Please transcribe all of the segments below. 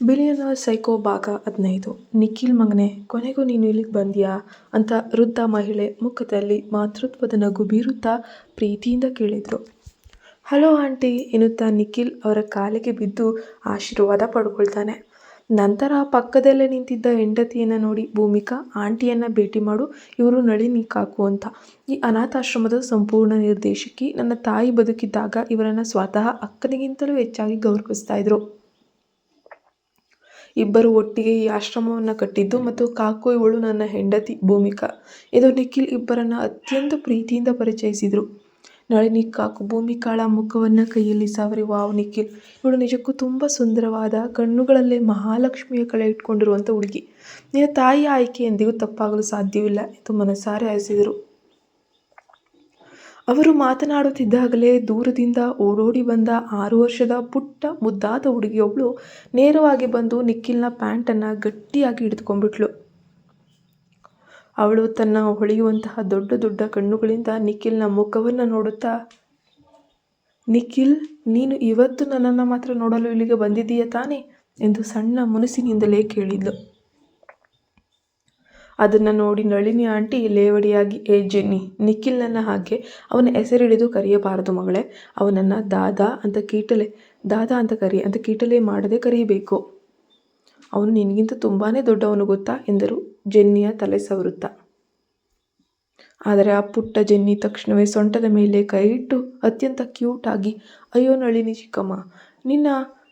Billionaire psycho ಭಾಗ 15. ನಿಖಿಲ್ ಮಗನೇ, ಕೊನೆಗೂ ನೀನು ಇಲ್ಲಿಗೆ ಬಂದ್ಯಾ ಅಂತ ವೃದ್ಧ ಮಹಿಳೆ ಮುಖದಲ್ಲಿ ಮಾತೃತ್ವದ ನಗು ಬೀರುತ್ತಾ ಪ್ರೀತಿಯಿಂದ ಕೇಳಿದ್ರು. ಹಲೋ ಆಂಟಿ ಎನ್ನುತ್ತಾ ನಿಖಿಲ್ ಅವರ ಕಾಲಿಗೆ ಬಿದ್ದು ಆಶೀರ್ವಾದ ಪಡ್ಕೊಳ್ತಾನೆ. ನಂತರ ಪಕ್ಕದಲ್ಲೇ ನಿಂತಿದ್ದ ಹೆಂಡತಿಯನ್ನು ನೋಡಿ, ಭೂಮಿಕಾ, ಆಂಟಿಯನ್ನು ಭೇಟಿ ಮಾಡು, ಇವರು ನಳಿನಿ ಕಾಕು ಅಂತ, ಈ ಅನಾಥಾಶ್ರಮದ ಸಂಪೂರ್ಣ ನಿರ್ದೇಶಕಿ. ನನ್ನ ತಾಯಿ ಬದುಕಿದ್ದಾಗ ಇವರನ್ನು ಸ್ವತಃ ಅಕ್ಕನಿಗಿಂತಲೂ ಹೆಚ್ಚಾಗಿ ಗೌರವಿಸ್ತಾ ಇದ್ರು. ಇಬ್ಬರು ಒಟ್ಟಿಗೆ ಈ ಆಶ್ರಮವನ್ನು ಕಟ್ಟಿದ್ದು ಮತ್ತು ಕಾಕು ಇವಳು ನನ್ನ ಹೆಂಡತಿ ಭೂಮಿಕಾ ಎಂದು ನಿಖಿಲ್ ಇಬ್ಬರನ್ನ ಅತ್ಯಂತ ಪ್ರೀತಿಯಿಂದ ಪರಿಚಯಿಸಿದರು. ನಳಿನಿ ಕಾಕು ಭೂಮಿಕಾಳ ಮುಖವನ್ನು ಕೈಯಲ್ಲಿ ಸಾವರಿ, ವಾವ್ ನಿಖಿಲ್, ಇವಳು ನಿಜಕ್ಕೂ ತುಂಬ ಸುಂದರವಾದ, ಕಣ್ಣುಗಳಲ್ಲೇ ಮಹಾಲಕ್ಷ್ಮಿಯ ಕಳೆ ಇಟ್ಕೊಂಡಿರುವಂಥ ಹುಡುಗಿ. ನಿನ್ನ ತಾಯಿಯ ಆಯ್ಕೆ ಎಂದಿಗೂ ತಪ್ಪಾಗಲು ಸಾಧ್ಯವಿಲ್ಲ ಎಂದು ಮನಸಾರೆ ಹಸಿದರು. ಅವರು ಮಾತನಾಡುತ್ತಿದ್ದಾಗಲೇ ದೂರದಿಂದ ಓಡೋಡಿ ಬಂದ 6 ವರ್ಷದ ಪುಟ್ಟ ಮುದ್ದಾದ ಹುಡುಗಿಯೊಬ್ಬಳು ನೇರವಾಗಿ ಬಂದು ನಿಖಿಲ್ನ ಪ್ಯಾಂಟನ್ನು ಗಟ್ಟಿಯಾಗಿ ಹಿಡಿದುಕೊಂಡ್ಬಿಟ್ಲು. ಅವಳು ತನ್ನ ಹೊಳೆಯುವಂತಹ ದೊಡ್ಡ ದೊಡ್ಡ ಕಣ್ಣುಗಳಿಂದ ನಿಖಿಲ್ನ ಮುಖವನ್ನು ನೋಡುತ್ತಾ, ನಿಖಿಲ್, ನೀನು ಇವತ್ತು ನನ್ನನ್ನು ಮಾತ್ರ ನೋಡಲು ಇಲ್ಲಿಗೆ ಬಂದಿದ್ದೀಯ ತಾನೇ ಎಂದು ಸಣ್ಣ ಮುನಿಸಿನಿಂದಲೇ ಕೇಳಿದ್ಲು. ಅದನ್ನು ನೋಡಿ ನಳಿನಿ ಆಂಟಿ ಲೇವಡಿಯಾಗಿ, ಏ ಜೆನ್ನಿ, ನಿಖಿಲ್ನನ್ನು ಹಾಗೆ ಅವನ ಹೆಸರಿಡಿದು ಕರೆಯಬಾರದು ಮಗಳೇ, ಅವನನ್ನು ದಾದಾ ಅಂತ ಕೀಟಲೆ ಮಾಡದೆ ಕರೆಯಬೇಕು. ಅವನು ನಿನಗಿಂತ ತುಂಬಾ ದೊಡ್ಡವನು ಗೊತ್ತಾ ಎಂದರು ಜೆನ್ನಿಯ ತಲೆ ಸವರುತ್ತಾ. ಆದರೆ ಆ ಪುಟ್ಟ ಜೆನ್ನಿ ತಕ್ಷಣವೇ ಸೊಂಟದ ಮೇಲೆ ಕೈ ಇಟ್ಟು ಅತ್ಯಂತ ಕ್ಯೂಟ್ ಆಗಿ, ಅಯ್ಯೋ ನಳಿನಿ ಚಿಕ್ಕಮ್ಮ, ನಿನ್ನ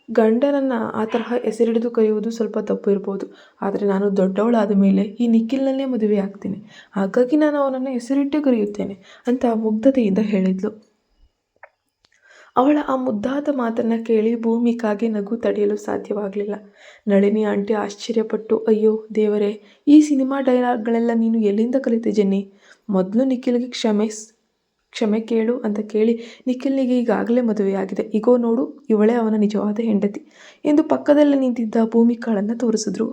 ಗಂಡನನ್ನು ಆ ತರಹ ಹೆಸರಿಡಿದು ಕರೆಯುವುದು ಸ್ವಲ್ಪ ತಪ್ಪು ಇರ್ಬೋದು, ಆದರೆ ನಾನು ದೊಡ್ಡವಳಾದ ಮೇಲೆ ಈ ನಿಖಿಲ್ನನ್ನೇ ಮದುವೆ ಆಗ್ತೀನಿ, ಹಾಗಾಗಿ ನಾನು ಅವನನ್ನು ಹೆಸರಿಟ್ಟೇ ಕರೆಯುತ್ತೇನೆ ಅಂತ ಮುಗ್ಧತೆಯಿಂದ ಹೇಳಿದ್ಲು. ಅವಳ ಆ ಮುದ್ದಾದ ಮಾತನ್ನು ಕೇಳಿ ಭೂಮಿಕಾಗೆ ನಗು ತಡೆಯಲು ಸಾಧ್ಯವಾಗಲಿಲ್ಲ. ನಳಿನಿ ಆಂಟಿ ಆಶ್ಚರ್ಯಪಟ್ಟು, ಅಯ್ಯೋ ದೇವರೇ, ಈ ಸಿನಿಮಾ ಡೈಲಾಗ್ಗಳೆಲ್ಲ ನೀನು ಎಲ್ಲಿಂದ ಕಲಿತೆ ಜೆನ್ನಿ? ಮೊದಲು ನಿಖಿಲ್ಗೆ ಕ್ಷಮೆ ಕೇಳು ಅಂತ ಕೇಳಿ, ನಿಖಿಲ್ನಿಗೆ ಈಗಾಗಲೇ ಮದುವೆಯಾಗಿದೆ, ಈಗೋ ನೋಡು, ಇವಳೇ ಅವನ ನಿಜವಾದ ಹೆಂಡತಿ ಎಂದು ಪಕ್ಕದಲ್ಲಿ ನಿಂತಿದ್ದ ಭೂಮಿಕಾಳನ್ನು ತೋರಿಸಿದ್ರು.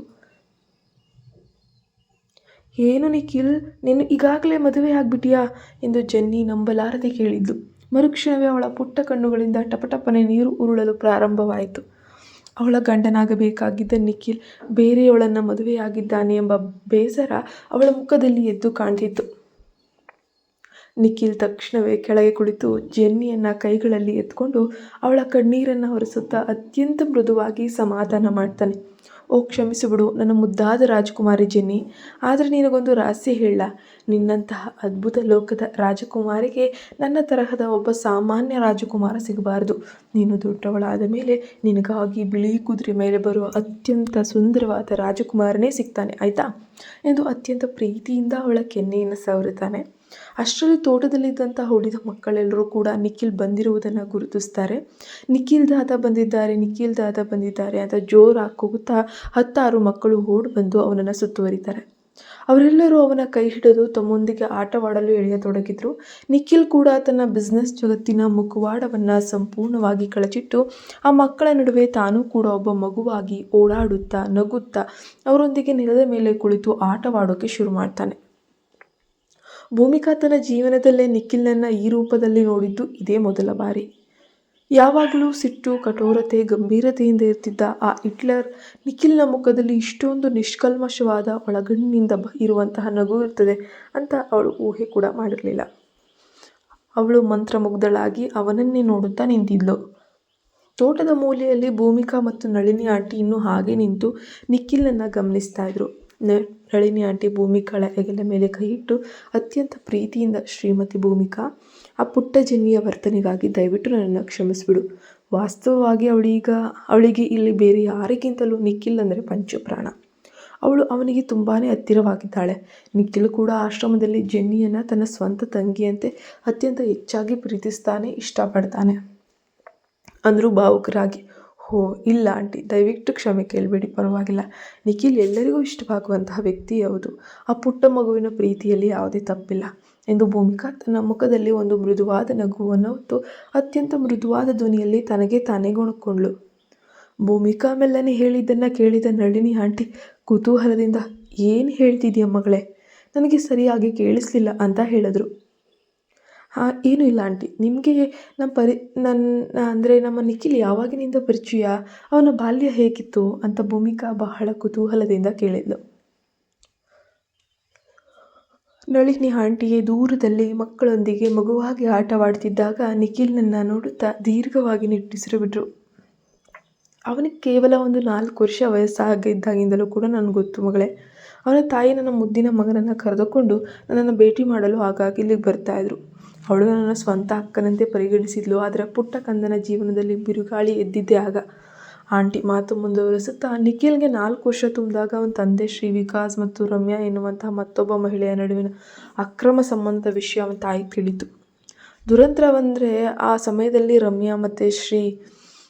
ಏನು ನಿಖಿಲ್, ನೀನು ಈಗಾಗಲೇ ಮದುವೆ ಆಗ್ಬಿಟ್ಟಿಯಾ ಎಂದು ಜೆನ್ನಿ ನಂಬಲಾರದೆ ಕೇಳಿದ್ಲು. ಮರುಕ್ಷಣವೇ ಅವಳ ಪುಟ್ಟ ಕಣ್ಣುಗಳಿಂದ ಟಪಟಪನೆ ನೀರು ಉರುಳಲು ಪ್ರಾರಂಭವಾಯಿತು. ಅವಳ ಗಂಡನಾಗಬೇಕಾಗಿದ್ದ ನಿಖಿಲ್ ಬೇರೆಯವಳನ್ನು ಮದುವೆಯಾಗಿದ್ದಾನೆ ಎಂಬ ಬೇಸರ ಅವಳ ಮುಖದಲ್ಲಿ ಎದ್ದು ಕಾಣ್ತಿತ್ತು. ನಿಖಿಲ್ ತಕ್ಷಣವೇ ಕೆಳಗೆ ಕುಳಿತು ಜೆನ್ನಿಯನ್ನು ಕೈಗಳಲ್ಲಿ ಎತ್ಕೊಂಡು ಅವಳ ಕಣ್ಣೀರನ್ನು ಒರೆಸುತ್ತಾ ಅತ್ಯಂತ ಮೃದುವಾಗಿ ಸಮಾಧಾನ ಮಾಡ್ತಾನೆ. ಓ ಕ್ಷಮಿಸಿಬಿಡು ನನ್ನ ಮುದ್ದಾದ ರಾಜಕುಮಾರಿ ಜೆನ್ನಿ, ಆದರೆ ನಿನಗೊಂದು ರಹಸ್ಯ ಹೇಳ, ನಿನ್ನಂತಹ ಅದ್ಭುತ ಲೋಕದ ರಾಜಕುಮಾರಿಗೆ ನನ್ನ ತರಹದ ಒಬ್ಬ ಸಾಮಾನ್ಯ ರಾಜಕುಮಾರ ಸಿಗಬಾರದು. ನೀನು ದೊಡ್ಡವಳಾದ ಮೇಲೆ ನಿನಗಾಗಿ ಬಿಳಿ ಕುದುರೆ ಮೇಲೆ ಬರುವ ಅತ್ಯಂತ ಸುಂದರವಾದ ರಾಜಕುಮಾರನೇ ಸಿಗ್ತಾನೆ, ಆಯಿತಾ ಎಂದು ಅತ್ಯಂತ ಪ್ರೀತಿಯಿಂದ ಅವಳ ಕೆನ್ನೆಯನ್ನು ಸವರುತ್ತಾನೆ. ಅಷ್ಟರಲ್ಲಿ ತೋಟದಲ್ಲಿದ್ದಂತಹ ಉಳಿದ ಮಕ್ಕಳೆಲ್ಲರೂ ಕೂಡ ನಿಖಿಲ್ ಬಂದಿರುವುದನ್ನು ಗುರುತಿಸ್ತಾರೆ. ನಿಖಿಲ್ ದಾದಾ ಬಂದಿದ್ದಾರೆ ಅಂತ ಜೋರಾಗಿ ಕೂಗುತ್ತಾ 10-6 ಮಕ್ಕಳು ಓಡಿ ಬಂದು ಅವನನ್ನು ಸುತ್ತುವರಿತಾರೆ. ಅವರೆಲ್ಲರೂ ಅವನ ಕೈ ಹಿಡಿದು ತಮ್ಮೊಂದಿಗೆ ಆಟವಾಡಲು ಎಳೆಯತೊಡಗಿದ್ರು. ನಿಖಿಲ್ ಕೂಡ ತನ್ನ ಬಿಸ್ನೆಸ್ ಜಗತ್ತಿನ ಮುಖವಾಡವನ್ನು ಸಂಪೂರ್ಣವಾಗಿ ಕಳಚಿಟ್ಟು ಆ ಮಕ್ಕಳ ನಡುವೆ ತಾನೂ ಕೂಡ ಒಬ್ಬ ಮಗುವಾಗಿ ಓಡಾಡುತ್ತಾ ನಗುತ್ತಾ ಅವರೊಂದಿಗೆ ನೆಲದ ಮೇಲೆ ಕುಳಿತು ಆಟವಾಡೋಕ್ಕೆ ಶುರು ಮಾಡ್ತಾನೆ. ಭೂಮಿಕಾ ತನ್ನ ಜೀವನದಲ್ಲೇ ನಿಖಿಲ್ನನ್ನು ಈ ರೂಪದಲ್ಲಿ ನೋಡಿದ್ದು ಇದೇ ಮೊದಲ ಬಾರಿ. ಯಾವಾಗಲೂ ಸಿಟ್ಟು, ಕಠೋರತೆ, ಗಂಭೀರತೆಯಿಂದ ಇರ್ತಿದ್ದ ಆ ಹಿಟ್ಲರ್ ನಿಖಿಲ್ನ ಮುಖದಲ್ಲಿ ಇಷ್ಟೊಂದು ನಿಷ್ಕಲ್ಮಶವಾದ ಒಳಗಣ್ಣಿನಿಂದ ಇರುವಂತಹ ನಗು ಇರ್ತದೆ ಅಂತ ಅವಳು ಊಹೆ ಕೂಡ ಮಾಡಿರಲಿಲ್ಲ. ಅವಳು ಮಂತ್ರಮುಗ್ಧಳಾಗಿ ಅವನನ್ನೇ ನೋಡುತ್ತಾ ನಿಂತಿದ್ಲು. ತೋಟದ ಮೂಲೆಯಲ್ಲಿ ಭೂಮಿಕಾ ಮತ್ತು ನಳಿನಿ ಆಂಟಿ ಇನ್ನೂ ಹಾಗೆ ನಿಂತು ನಿಖಿಲ್ನನ್ನು ಗಮನಿಸ್ತಾ ಇದ್ರು. ನಳಿನಿ ಆಂಟಿ ಭೂಮಿಕಾಳ ಹೆಗಲ ಮೇಲೆ ಕೈ ಇಟ್ಟು ಅತ್ಯಂತ ಪ್ರೀತಿಯಿಂದ, ಶ್ರೀಮತಿ ಭೂಮಿಕಾ, ಆ ಪುಟ್ಟ ಜೆನ್ನಿಯ ವರ್ತನೆಗಾಗಿ ದಯವಿಟ್ಟು ನನ್ನನ್ನು ಕ್ಷಮಿಸಿಬಿಡು. ವಾಸ್ತವವಾಗಿ ಅವಳಿಗೆ ಇಲ್ಲಿ ಬೇರೆ ಯಾರಿಗಿಂತಲೂ ನಿಖಿಲ್ ಅಂದರೆ ಪಂಚಪ್ರಾಣ. ಅವಳು ಅವನಿಗೆ ತುಂಬಾ ಹತ್ತಿರವಾಗಿದ್ದಾಳೆ. ನಿಖಿಲ್ ಕೂಡ ಆಶ್ರಮದಲ್ಲಿ ಜೆನ್ನಿಯನ್ನು ತನ್ನ ಸ್ವಂತ ತಂಗಿಯಂತೆ ಅತ್ಯಂತ ಹೆಚ್ಚಾಗಿ ಪ್ರೀತಿಸ್ತಾನೆ, ಇಷ್ಟಪಡ್ತಾನೆ ಅಂದರು ಭಾವುಕರಾಗಿ. ಓ ಇಲ್ಲ ಆಂಟಿ, ದಯವಿಟ್ಟು ಕ್ಷಮೆ ಕೇಳಬೇಡಿ, ಪರವಾಗಿಲ್ಲ. ನಿಖಿಲ್ ಎಲ್ಲರಿಗೂ ಇಷ್ಟವಾಗುವಂತಹ ವ್ಯಕ್ತಿ, ಹೌದು. ಆ ಪುಟ್ಟ ಮಗುವಿನ ಪ್ರೀತಿಯಲ್ಲಿ ಯಾವುದೇ ತಪ್ಪಿಲ್ಲ ಎಂದು ಭೂಮಿಕಾ ತನ್ನ ಮುಖದಲ್ಲಿ ಒಂದು ಮೃದುವಾದ ನಗುವನ್ನು ಹೊತ್ತು ಅತ್ಯಂತ ಮೃದುವಾದ ಧ್ವನಿಯಲ್ಲಿ ತನಗೆ ತಾನೇ ಗೊಣಕೊಂಡ್ಳು. ಭೂಮಿಕಾ ಮೆಲ್ಲನೆ ಹೇಳಿದ್ದನ್ನು ಕೇಳಿದ ನಳಿನಿ ಆಂಟಿ ಕುತೂಹಲದಿಂದ, ಏನು ಹೇಳ್ತಿದೀಯ ಮಗಳೇ, ನನಗೆ ಸರಿಯಾಗಿ ಕೇಳಿಸ್ಲಿಲ್ಲ ಅಂತ ಹೇಳಿದ್ರು. ಹಾಂ, ಏನೂ ಇಲ್ಲ ಆಂಟಿ. ನಿಮಗೆ ನಮ್ಮ ನನ್ನ ಅಂದರೆ ನಮ್ಮ ನಿಖಿಲ್ ಯಾವಾಗಿನಿಂದ ಪರಿಚಯ? ಅವನ ಬಾಲ್ಯ ಹೇಗಿತ್ತು? ಅಂತ ಭೂಮಿಕಾ ಬಹಳ ಕುತೂಹಲದಿಂದ ಕೇಳಿದ್ಲು. ನಳಿನಿ ಆಂಟಿಗೆ ದೂರದಲ್ಲಿ ಮಕ್ಕಳೊಂದಿಗೆ ಮಗುವಾಗಿ ಆಟವಾಡ್ತಿದ್ದಾಗ ನಿಖಿಲ್‌ನನ್ನ ನೋಡುತ್ತಾ ದೀರ್ಘವಾಗಿ ನಿಟ್ಟುಸಿರು ಬಿಟ್ರು. ಅವನಿಗೆ ಕೇವಲ ಒಂದು 4 ವರ್ಷ ವಯಸ್ಸಾಗಿದ್ದಾಗಿಂದಲೂ ಕೂಡ ನನಗೆ ಗೊತ್ತು ಮಗಳೇ. ಅವನ ತಾಯಿ ನನ್ನ ಮುದ್ದಿನ ಮಗನನ್ನು ಕರೆದುಕೊಂಡು ನನ್ನನ್ನು ಭೇಟಿ ಮಾಡಲು ಆಗಾಗ ಇಲ್ಲಿಗೆ ಬರ್ತಾಯಿದ್ರು. ಅವಳು ನನ್ನ ಸ್ವಂತ ಅಕ್ಕನಂತೆ ಪರಿಗಣಿಸಿದ್ಲು. ಆದರೆ ಪುಟ್ಟ ಕಂದನ ಜೀವನದಲ್ಲಿ ಬಿರುಗಾಳಿ ಎದ್ದಿದ್ದೇ ಆಗ. ಆಂಟಿ ಮಾತು ಮುಂದುವರಿಸುತ್ತಾ, ನಿಖಿಲ್‌ಗೆ 4 ವರ್ಷ ತುಂಬಿದಾಗ ಅವನ ತಂದೆ ಶ್ರೀ ವಿಕಾಸ್ ಮತ್ತು ರಮ್ಯಾ ಎನ್ನುವಂತಹ ಮತ್ತೊಬ್ಬ ಮಹಿಳೆಯ ನಡುವಿನ ಅಕ್ರಮ ಸಂಬಂಧದ ವಿಷಯ ಅವನ ತಾಯಿಗೆ ತಿಳಿಯಿತು. ದುರಂತವೆಂದರೆ ಆ ಸಮಯದಲ್ಲಿ ರಮ್ಯಾ ಮತ್ತು ಶ್ರೀ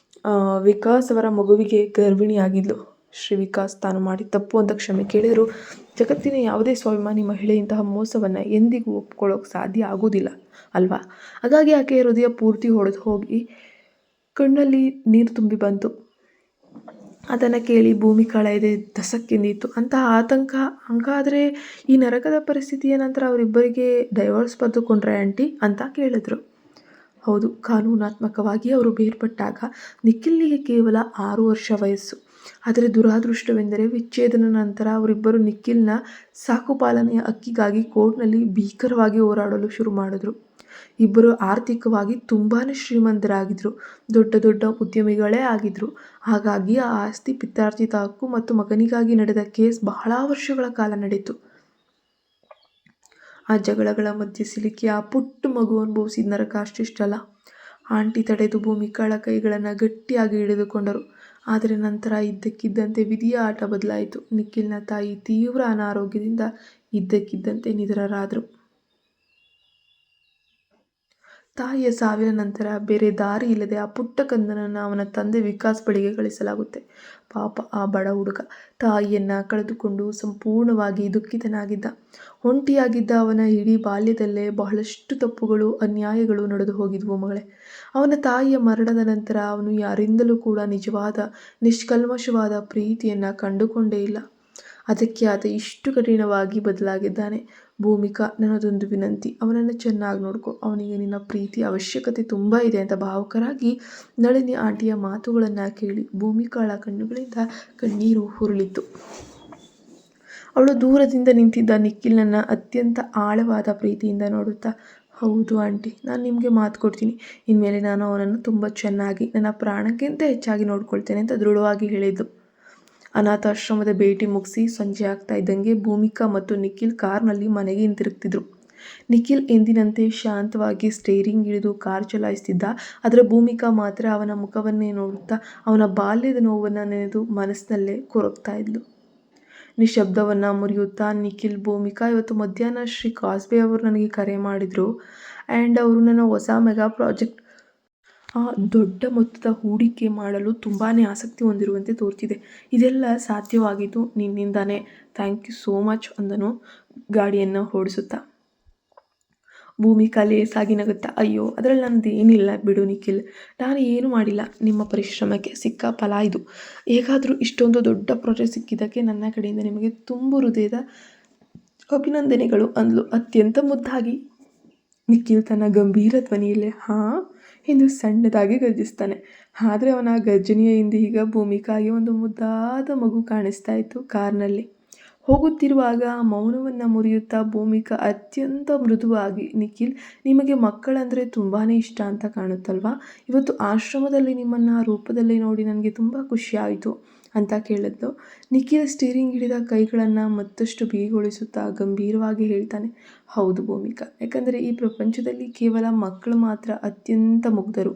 ವಿಕಾಸ್ ಅವರ ಮಗುವಿಗೆ ಗರ್ಭಿಣಿಯಾಗಿದ್ಲು. ಶ್ರೀ ವಿಕಾಸ್ ತಾನು ಮಾಡಿದ ತಪ್ಪು ಅಂತ ಕ್ಷಮೆ ಕೇಳಿದರೂ ಜಗತ್ತಿನ ಯಾವುದೇ ಸ್ವಾಭಿಮಾನಿ ಮಹಿಳೆ ಇಂತಹ ಮೋಸವನ್ನು ಎಂದಿಗೂ ಒಪ್ಕೊಳ್ಳೋಕೆ ಸಾಧ್ಯ ಆಗೋದಿಲ್ಲ ಅಲ್ವಾ? ಹಾಗಾಗಿ ಆಕೆಯ ಹೃದಯ ಪೂರ್ತಿ ಹೊಡೆದು ಹೋಗಿ ಕಣ್ಣಲ್ಲಿ ನೀರು ತುಂಬಿ ಬಂತು. ಅದನ್ನು ಕೇಳಿ ಭೂಮಿಕಾಳ ಎದೆ ಧಸಕ್ಕೆಂದಿತ್ತು. ಅಂತಹ ಆತಂಕ. ಹಂಗಾದರೆ ಈ ನರಕದ ಪರಿಸ್ಥಿತಿಯ ನಂತರ ಅವರಿಬ್ಬರಿಗೆ ಡೈವೋರ್ಸ್ ಬರೆದುಕೊಂಡ್ರೆ ಆಂಟಿ ಅಂತ ಕೇಳಿದ್ರು. ಹೌದು, ಕಾನೂನಾತ್ಮಕವಾಗಿ ಅವರು ಬೇರ್ಪಟ್ಟಾಗ ನಿಖಿಲ್ನಿಗೆ ಕೇವಲ 6 ವರ್ಷ ವಯಸ್ಸು. ಆದರೆ ದುರಾದೃಷ್ಟವೆಂದರೆ ವಿಚ್ಛೇದನ ನಂತರ ಅವರಿಬ್ಬರು ನಿಖಿಲ್ನ ಸಾಕುಪಾಲನೆಯ ಹಕ್ಕಿಗಾಗಿ ಕೋರ್ಟ್ನಲ್ಲಿ ಭೀಕರವಾಗಿ ಹೋರಾಡಲು ಶುರು ಮಾಡಿದ್ರು. ಇಬ್ಬರು ಆರ್ಥಿಕವಾಗಿ ತುಂಬಾ ಶ್ರೀಮಂತರಾಗಿದ್ದರು, ದೊಡ್ಡ ದೊಡ್ಡ ಉದ್ಯಮಿಗಳೇ ಆಗಿದ್ದರು. ಹಾಗಾಗಿ ಆ ಆಸ್ತಿ ಪಿತ್ರಾರ್ಜಿತ ಹಕ್ಕು ಮತ್ತು ಮಗನಿಗಾಗಿ ನಡೆದ ಕೇಸ್ ಬಹಳ ವರ್ಷಗಳ ಕಾಲ ನಡೆಯಿತು. ಆ ಜಗಳಗಳ ಮಧ್ಯೆ ಸಿಲುಕಿ ಆ ಪುಟ್ಟ ಮಗು ಅನುಭವಿಸಿದ ನರಕ ಅಷ್ಟಿಷ್ಟಲ್ಲ. ಆಂಟಿ ತಡೆದು ಭೂಮಿಕಾಳ ಕೈಗಳನ್ನು ಗಟ್ಟಿಯಾಗಿ ಹಿಡಿದುಕೊಂಡರು. ಆದರೆ ನಂತರ ಇದ್ದಕ್ಕಿದ್ದಂತೆ ವಿಧಿಯ ಆಟ ಬದಲಾಯಿತು. ನಿಖಿಲ್ನ ತಾಯಿ ತೀವ್ರ ಅನಾರೋಗ್ಯದಿಂದ ಇದ್ದಕ್ಕಿದ್ದಂತೆ ನಿಧನರಾದರು. ತಾಯಿಯ ಸಾವಿನ ನಂತರ ಬೇರೆ ದಾರಿ ಇಲ್ಲದೆ ಆ ಪುಟ್ಟ ಕಂದನನ್ನು ಅವನ ತಂದೆ ವಿಕಾಸ್ ಬಳಿಗೆ ಕಳಿಸಲಾಗುತ್ತೆ. ಪಾಪ ಆ ಬಡ ಹುಡುಗ ತಾಯಿಯನ್ನು ಕಳೆದುಕೊಂಡು ಸಂಪೂರ್ಣವಾಗಿ ದುಃಖಿತನಾಗಿದ್ದ. ಒಂಟಿಯಾಗಿದ್ದ ಅವನ ಇಡೀ ಬಾಲ್ಯದಲ್ಲೇ ಬಹಳಷ್ಟು ತಪ್ಪುಗಳು, ಅನ್ಯಾಯಗಳು ನಡೆದು ಹೋಗಿದ್ವು ಮಗಳೇ. ಅವನ ತಾಯಿಯ ಮರಣದ ನಂತರ ಅವನು ಯಾರಿಂದಲೂ ಕೂಡ ನಿಜವಾದ ನಿಷ್ಕಲ್ಮಶವಾದ ಪ್ರೀತಿಯನ್ನು ಕಂಡುಕೊಂಡೇ ಇಲ್ಲ. ಅದಕ್ಕೆ ಆತ ಇಷ್ಟು ಕಠಿಣವಾಗಿ ಬದಲಾಗಿದ್ದಾನೆ. ಭೂಮಿಕಾ, ನನ್ನದೊಂದು ವಿನಂತಿ, ಅವನನ್ನು ಚೆನ್ನಾಗಿ ನೋಡ್ಕೊ. ಅವನಿಗೆ ನಿನ್ನ ಪ್ರೀತಿ ಅವಶ್ಯಕತೆ ತುಂಬ ಇದೆ ಅಂತ ಭಾವುಕರಾಗಿ ನಳಿನಿ ಆಂಟಿಯ ಮಾತುಗಳನ್ನು ಕೇಳಿ ಭೂಮಿಕಾಳ ಕಣ್ಣುಗಳಿಂದ ಕಣ್ಣೀರು ಹುರುಳಿತ್ತು. ಅವಳು ದೂರದಿಂದ ನಿಂತಿದ್ದ ನಿಖಿಲ್ನನ್ನು ಅತ್ಯಂತ ಆಳವಾದ ಪ್ರೀತಿಯಿಂದ ನೋಡುತ್ತಾ, ಹೌದು ಆಂಟಿ, ನಾನು ನಿಮಗೆ ಮಾತು ಕೊಡ್ತೀನಿ. ಇನ್ಮೇಲೆ ನಾನು ಅವನನ್ನು ತುಂಬ ಚೆನ್ನಾಗಿ, ನನ್ನ ಪ್ರಾಣಕ್ಕಿಂತ ಹೆಚ್ಚಾಗಿ ನೋಡ್ಕೊಳ್ತೇನೆ ಅಂತ ದೃಢವಾಗಿ ಹೇಳಿದ್ದು. ಅನಾಥಾಶ್ರಮದ ಭೇಟಿ ಮುಗಿಸಿ ಸಂಜೆ ಆಗ್ತಾ ಇದ್ದಂಗೆ ಭೂಮಿಕಾ ಮತ್ತು ನಿಖಿಲ್ ಕಾರ್ನಲ್ಲಿ ಮನೆಗೆ ಹಿಂತಿರುಗ್ತಿದ್ರು. ನಿಖಿಲ್ ಎಂದಿನಂತೆ ಶಾಂತವಾಗಿ ಸ್ಟೇರಿಂಗ್ ಹಿಡಿದು ಕಾರ್ ಚಲಾಯಿಸ್ತಿದ್ದ. ಆದರೆ ಭೂಮಿಕಾ ಮಾತ್ರ ಅವನ ಮುಖವನ್ನೇ ನೋಡುತ್ತಾ ಅವನ ಬಾಲ್ಯದ ನೋವನ್ನು ನೆನೆದು ಮನಸ್ಸಿನಲ್ಲೇ ಕೊರಗ್ತಾ ಇದ್ಲು. ನಿಶಬ್ದವನ್ನು ಮುರಿಯುತ್ತಾ, ನಿಖಿಲ್, ಭೂಮಿಕಾ, ಇವತ್ತು ಮಧ್ಯಾಹ್ನ ಶ್ರೀ ಕಾಸ್ಬೆ ಅವರು ನನಗೆ ಕರೆ ಮಾಡಿದರು ಆ್ಯಂಡ್ ಅವರು ನನ್ನ ಹೊಸ ಮೆಗಾ ಪ್ರಾಜೆಕ್ಟ್ ದೊಡ್ಡ ಮೊತ್ತದ ಹೂಡಿಕೆ ಮಾಡಲು ತುಂಬಾ ಆಸಕ್ತಿ ಹೊಂದಿರುವಂತೆ ತೋರ್ತಿದೆ. ಇದೆಲ್ಲ ಸಾಧ್ಯವಾಗಿದ್ದು ನಿನ್ನಿಂದಾನೇ. ಥ್ಯಾಂಕ್ ಯು ಸೋ ಮಚ್ ಅಂದನು ಗಾಡಿಯನ್ನು ಓಡಿಸುತ್ತಾ. ಭೂಮಿಕಾ ಲೇಸಾಗಿ ನಗುತ್ತಾ, ಅಯ್ಯೋ, ಅದರಲ್ಲಿ ನನ್ನದು ಏನಿಲ್ಲ ಬಿಡು ನಿಖಿಲ್, ನಾನು ಏನೂ ಮಾಡಿಲ್ಲ. ನಿಮ್ಮ ಪರಿಶ್ರಮಕ್ಕೆ ಸಿಕ್ಕ ಫಲ ಇದು. ಹೇಗಾದರೂ ಇಷ್ಟೊಂದು ದೊಡ್ಡ ಪ್ರಾಜೆಕ್ಟ್ ಸಿಕ್ಕಿದ್ದಕ್ಕೆ ನನ್ನ ಕಡೆಯಿಂದ ನಿಮಗೆ ತುಂಬು ಹೃದಯದ ಅಭಿನಂದನೆಗಳು ಅಂದ್ಲು ಅತ್ಯಂತ ಮುದ್ದಾಗಿ. ನಿಖಿಲ್ ತನ್ನ ಗಂಭೀರ ಧ್ವನಿಯಲ್ಲೇ ಹಾಂ ಎಂದು ಸಣ್ಣದಾಗಿ ಗರ್ಜಿಸ್ತಾನೆ. ಆದರೆ ಅವನ ಗರ್ಜನೆಯ ಹಿಂದೆ ಈಗ ಭೂಮಿಕಾಗೆ ಒಂದು ಮುದ್ದಾದ ಮಗು ಕಾಣಿಸ್ತಾ ಇತ್ತು. ಕಾರ್ನಲ್ಲಿ ಹೋಗುತ್ತಿರುವಾಗ ಆ ಮೌನವನ್ನು ಮುರಿಯುತ್ತಾ ಭೂಮಿಕಾ ಅತ್ಯಂತ ಮೃದುವಾಗಿ, ನಿಖಿಲ್, ನಿಮಗೆ ಮಕ್ಕಳಂದರೆ ತುಂಬಾ ಇಷ್ಟ ಅಂತ ಕಾಣುತ್ತಲ್ವಾ? ಇವತ್ತು ಆಶ್ರಮದಲ್ಲಿ ನಿಮ್ಮನ್ನು ಆ ರೂಪದಲ್ಲೇ ನೋಡಿ ನನಗೆ ತುಂಬ ಖುಷಿಯಾಯಿತು ಅಂತ ಕೇಳಿದ್ಲು. ನಿಖಿಲ್ ಸ್ಟೀರಿಂಗ್ ಹಿಡಿದ ಕೈಗಳನ್ನು ಮತ್ತಷ್ಟು ಬಿಗಿಗೊಳಿಸುತ್ತಾ ಗಂಭೀರವಾಗಿ ಹೇಳ್ತಾನೆ, ಹೌದು ಭೂಮಿಕಾ, ಯಾಕಂದರೆ ಈ ಪ್ರಪಂಚದಲ್ಲಿ ಕೇವಲ ಮಕ್ಕಳು ಮಾತ್ರ ಅತ್ಯಂತ ಮುಗ್ಧರು.